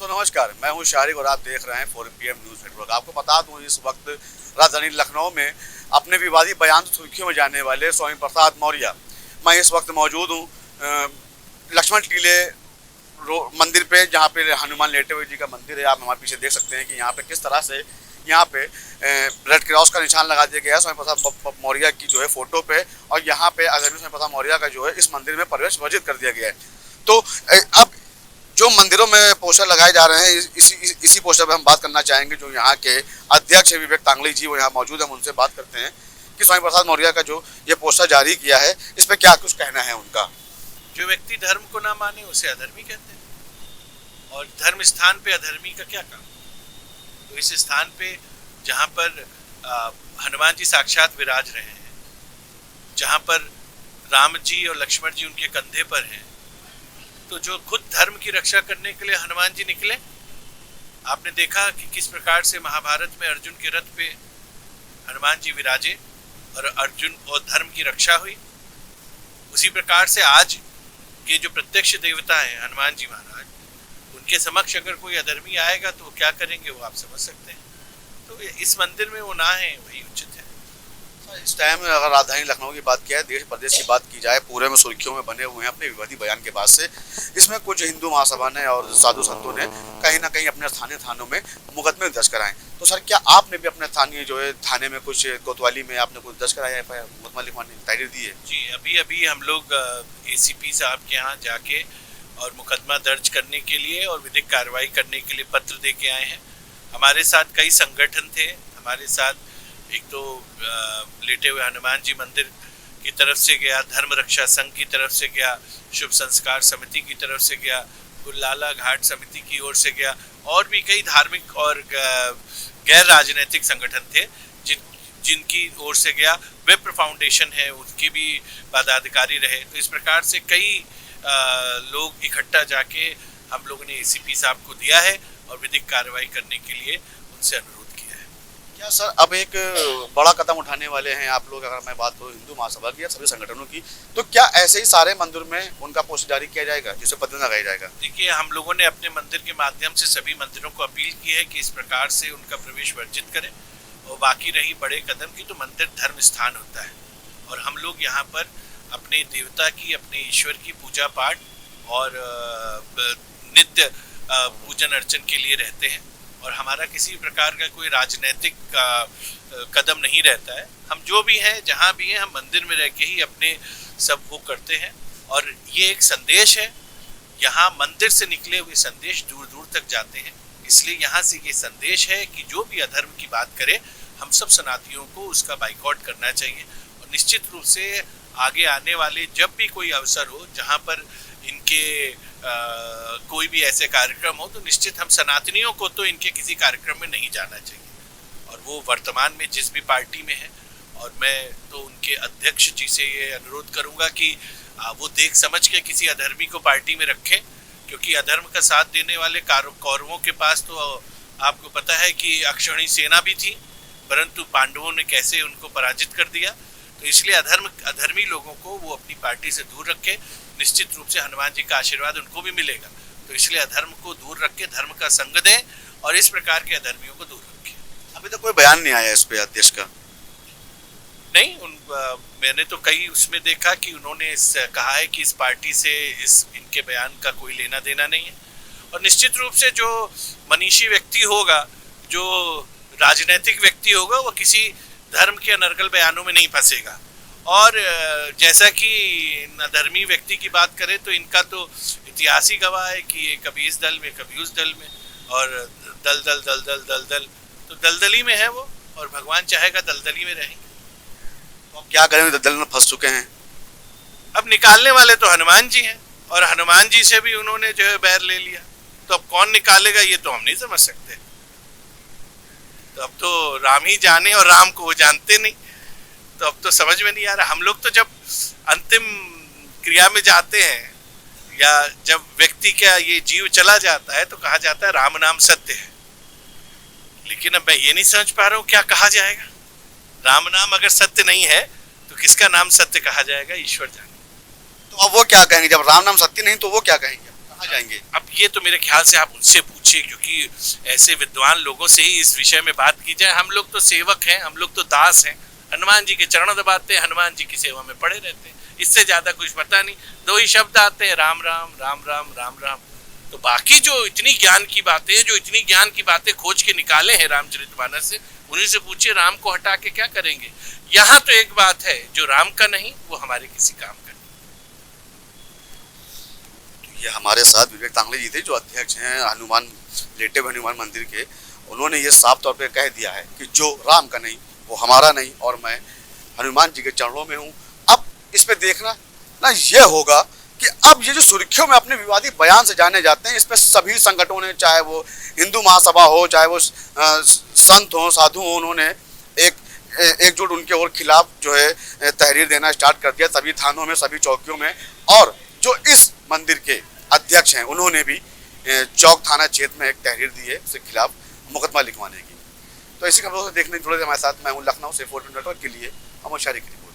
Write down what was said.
दोस्तों नमस्कार, मैं हूं शारिक और आप देख रहे हैं 4PM न्यूज नेटवर्क। आपको बता दूं इस वक्त राजधानी लखनऊ में अपने विवादी बयान से सुर्खियों में जाने वाले स्वामी प्रसाद मौर्य, मैं इस वक्त मौजूद हूं लक्ष्मण टीले मंदिर पे, जहां पे हनुमान लेटे हुए जी का मंदिर है। आप हमारे पीछे देख सकते हैं कि यहाँ पे किस तरह से यहाँ पे रेड क्रॉस का निशान लगा दिया गया है स्वामी प्रसाद मौर्य की जो है फोटो पे, और यहाँ पे अधर्मी स्वामी प्रसाद मौर्य का जो है इस मंदिर में प्रवेश वर्जित कर दिया गया है। तो अब जो मंदिरों में पोस्टर लगाए जा रहे हैं, इसी पोस्टर पे हम बात करना चाहेंगे। जो यहाँ के अध्यक्ष विवेक तांगली जी वो यहाँ मौजूद है, हम उनसे बात करते हैं कि स्वामी प्रसाद मौर्य का जो ये पोस्टर जारी किया है इस पे क्या कुछ कहना है उनका। जो व्यक्ति धर्म को ना माने उसे अधर्मी कहते हैं, और धर्म स्थान पे अधर्मी का क्या काम। तो इस स्थान पे जहाँ पर हनुमान जी साक्षात विराज रहे हैं, जहाँ पर राम जी और लक्ष्मण जी उनके कंधे पर हैं, तो जो खुद धर्म की रक्षा करने के लिए हनुमान जी निकले। आपने देखा कि किस प्रकार से महाभारत में अर्जुन के रथ पे हनुमान जी विराजे और अर्जुन और धर्म की रक्षा हुई। उसी प्रकार से आज के जो प्रत्यक्ष देवता हैं हनुमान जी महाराज, उनके समक्ष अगर कोई अधर्मी आएगा तो वो क्या करेंगे वो आप समझ सकते हैं। तो इस मंदिर में वो ना है वही उचित है। इस टाइम अगर राजधानी लखनऊ की बात किया है, देश प्रदेश की बात की जाए, पूरे में सुर्खियों में बने हुए हैं अपने विवादी बयान के बाद से। इसमें कुछ हिंदू महासभा ने और साधु संतों ने कहीं ना कहीं अपने स्थानीय थानों में मुकदमे दर्ज कराए। तो सर, क्या आपने भी अपने स्थानीय जो है थाने में कुछ कोतवाली में आपने कुछ दर्ज कराया है, मुकदमा लिखवाने की तैयारी दी है? जी, अभी हम लोग ACP साहब के यहाँ जाके और मुकदमा दर्ज करने के लिए और विधिक कार्रवाई करने के लिए पत्र दे के आए हैं। हमारे साथ कई संगठन थे, हमारे साथ एक तो लेटे हुए हनुमान जी मंदिर की तरफ से गया, धर्म रक्षा संघ की तरफ से गया, शुभ संस्कार समिति की तरफ से गया, गुलाला घाट समिति की ओर से गया, और भी कई धार्मिक और गैर राजनीतिक संगठन थे जिनकी ओर से गया। विप्र फाउंडेशन है, उनके भी पदाधिकारी रहे। तो इस प्रकार से कई लोग इकट्ठा जाके हम लोगों ने ACP साहब को दिया है और विधिक कार्रवाई करने के लिए उनसे अनुरोध किया है। क्या सर, अब एक बड़ा कदम उठाने वाले हैं आप लोग? अगर मैं बात करूँ हिंदू महासभा की या सभी संगठनों की, तो क्या ऐसे ही सारे मंदिर में उनका पोस्टर जारी किया जाएगा जिसे पद लगाया जाएगा? देखिए, हम लोगों ने अपने मंदिर के माध्यम से सभी मंदिरों को अपील की है कि इस प्रकार से उनका प्रवेश वर्जित करें। और बाकी रही बड़े कदम की, तो मंदिर धर्म स्थान होता है और हम लोग यहाँ पर अपने देवता की, अपने ईश्वर की पूजा पाठ और नित्य पूजन अर्चन के लिए रहते हैं, और हमारा किसी प्रकार का कोई राजनीतिक कदम नहीं रहता है। हम जो भी हैं, जहाँ भी हैं, हम मंदिर में रह के ही अपने सब वो करते हैं। और ये एक संदेश है, यहाँ मंदिर से निकले हुए संदेश दूर दूर तक जाते हैं। इसलिए यहाँ से ये संदेश है कि जो भी अधर्म की बात करे, हम सब सनातनियों को उसका बाइकआउट करना चाहिए। और निश्चित रूप से आगे आने वाले जब भी कोई अवसर हो जहाँ पर इनके कोई भी ऐसे कार्यक्रम हो, तो निश्चित हम सनातनियों को तो इनके किसी कार्यक्रम में नहीं जाना चाहिए। और वो वर्तमान में जिस भी पार्टी में है, और मैं तो उनके अध्यक्ष जी से ये अनुरोध करूंगा कि वो देख समझ के किसी अधर्मी को पार्टी में रखें, क्योंकि अधर्म का साथ देने वाले कौरवों के पास तो आपको पता है कि अक्षौहिणी सेना भी थी, परंतु पांडवों ने कैसे उनको पराजित कर दिया। तो इसलिए अधर्मी लोगों को वो अपनी पार्टी से दूर रखे। निश्चित रूप से हनुमान जी का आशीर्वाद उनको भी मिलेगा। तो इसलिए अधर्म को दूर रख के धर्म का संग दें और इस प्रकार के अधर्मियों को दूर रखें। अभी तक कोई बयान नहीं आया इस पे अध्यक्ष का? नहीं, मैंने तो कई उसमें देखा कि उन्होंने कहा है कि इस पार्टी से इनके बयान का कोई लेना देना नहीं है। और निश्चित रूप से जो मनीषी व्यक्ति होगा, जो राजनीतिक व्यक्ति होगा, वो किसी धर्म के अनर्गल बयानों में नहीं फंसेगा। और जैसा कि अधर्मी व्यक्ति की बात करें तो इनका तो इतिहास ही गवाह है कि ये कभी इस दल में कभी उस दल में, और दल दल दल दल दल दल तो दलदली में है वो, और भगवान चाहेगा दलदली में रहेंगे। तो अब क्या करें, दलदल में फंस चुके हैं। अब निकालने वाले तो हनुमान जी हैं, और हनुमान जी से भी उन्होंने जो है बैर ले लिया। तो अब कौन निकालेगा ये तो हम नहीं समझ सकते। तो अब तो राम ही जाने, और राम को वो जानते नहीं। तो अब तो समझ में नहीं आ रहा। हम लोग तो जब अंतिम क्रिया में जाते हैं, या जब व्यक्ति का ये जीव चला जाता है, तो कहा जाता है राम नाम सत्य है। लेकिन अब मैं ये नहीं समझ पा रहा हूँ क्या कहा जाएगा। राम नाम अगर सत्य नहीं है तो किसका नाम सत्य कहा जाएगा, ईश्वर जाने। तो अब वो क्या कहेंगे? जब राम नाम सत्य नहीं तो वो क्या कहेंगे? कहाँ जाएंगे? अब ये तो मेरे ख्याल से आप उनसे पूछिए, क्योंकि ऐसे विद्वान लोगों से ही इस विषय में बात की जाए। हम लोग तो सेवक हैं, हम लोग तो दास हैं, हनुमान जी के चरण दबाते हैं, हनुमान जी की सेवा में पड़े रहते हैं, इससे ज्यादा कुछ पता नहीं। 2 ही शब्द आते हैं, राम राम राम राम राम राम। तो बाकी जो इतनी ज्ञान की बातें हैं, जो इतनी ज्ञान की बातें खोज के निकाले हैं रामचरितमानस से, उन्हीं से पूछिए राम को हटा के क्या करेंगे। यहाँ तो एक बात है, जो राम का नहीं वो हमारे किसी काम का नहीं। ये हमारे साथ विवेक तांगले जी थे, जो अध्यक्ष हैं लेटेव हनुमान मंदिर के। उन्होंने ये साफ तौर पे कह दिया है कि जो राम का नहीं वो हमारा नहीं, और मैं हनुमान जी के चरणों में हूँ। अब इस पे देखना ना ये होगा कि अब ये जो सुर्खियों में अपने विवादी बयान से जाने जाते हैं, इस पे सभी संगठनों ने, चाहे वो हिंदू महासभा हो, चाहे वो संत हो, साधु हो, उन्होंने एकजुट उनके और खिलाफ जो है तहरीर देना स्टार्ट कर दिया, सभी थानों में, सभी चौकियों में। और जो इस मंदिर के अध्यक्ष हैं, उन्होंने भी चौक थाना क्षेत्र में एक तहरीर दी है उसके खिलाफ मुकदमा लिखवाने की। तो इसी खबरों से देखने जुड़े हमारे साथ, मैं हूँ लखनऊ से 4 नेटवर्क के लिए अमोद शारी की रिपोर्ट।